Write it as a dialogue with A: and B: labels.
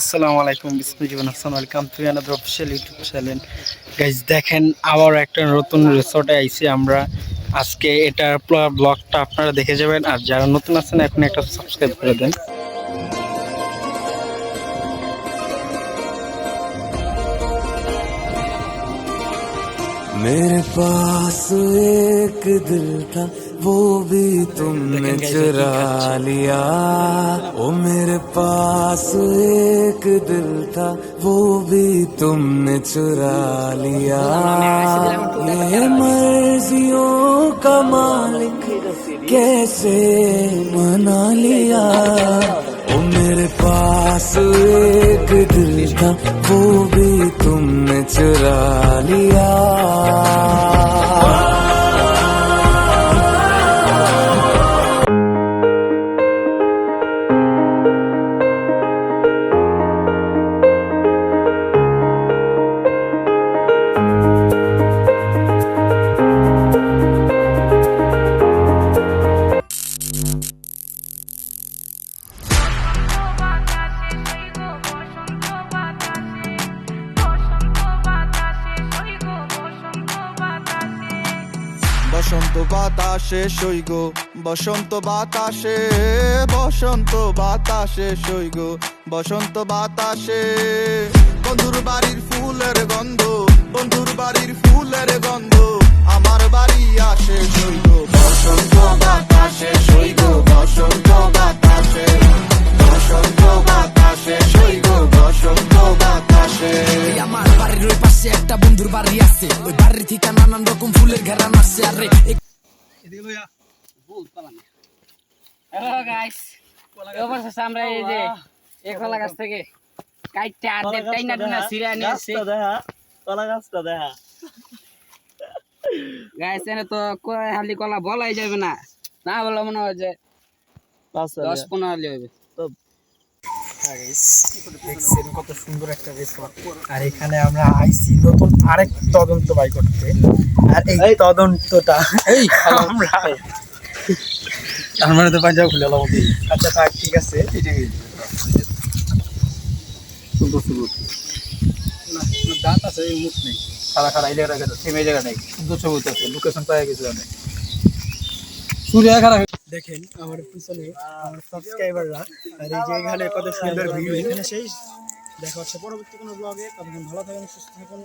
A: আসসালামু আলাইকুম বিসমিল্লাহির Hasan welcome to another official YouTube channel guys. দেখেন আবার একটা নতুন রিসোর্টে আইছি আমরা আজকে। এটার ব্লগটা আপনারা দেখে যাবেন, আর যারা নতুন আছেন এখন একটা সাবস্ক্রাইব করে দেন।
B: मेरे पास एक दिल था वो भी तुमने चुरा लिया। ओ मेरे पास एक दिल था वो भी तुमने चुरा लिया। ये मर्जियों का मालिक कैसे मना लिया। ओ मेरे पास एक दिल था वो भी तुमने चुरा लिया।
C: বসন্ত বাতাসে সইগ বসন্ত বাতাসে বসন্ত বাতাসে সইগ বসন্ত বাতাসে বন্ধুর বাড়ির ফুলের গন্ধ বন্ধুর বাড়ির ফুলের গন্ধ আমার বাড়ি আসে সইগ বসন্ত বাতাসে সইগ বসন্ত বাতাসে বসন্ত বাতাসে সইগ বসন্ত বাতাসে।
D: আমার বাড়ির ওই পাশে একটা বন্ধুর বাড়ি আছে, ওই বাড়ির থেকে নানান রকম ফুলের ঘেরান আসছে। আরে
E: হ্যালো গাইস, অবশেষে আমরা এই যে এই কলা গাছ থেকে কাইটটা আর টাইনা টুনা সিরা নিয়ে আসছি।
A: কলা গাছটা দেখা
E: গাইস এনে তো হালি কলা বলাই যাবে না, না বলে মনে হয় যে 10-15 হালি হবে।
A: দেখছেন কত সুন্দর একটা রিসোর্ট, আর এখানে আমরা আইসি নতুন আরেক তদন্ত বাই করতে। আর এই তদন্তটা আমরা আমার তো পাঞ্জাব খুলে এলাম। আচ্ছা থাক, ঠিক আছে। দাঁত আছে, মুখ নেই, খারা খারা এই জায়গাটা সেম এই জায়গা নেই, সুন্দর ছবি আছে, লোকেশন পাওয়া গেছে অনেক সূর্যা খারা। দেখেন আমার পিছনে আমার সাবস্ক্রাইবাররা, আর এই যে এখানে কত সুন্দর ভিউ। এখানে সেই দেখা হচ্ছে পরবর্তী কোনো ব্লগে। ততক্ষণ ভালো থাকুন, সুস্থ থাকুন।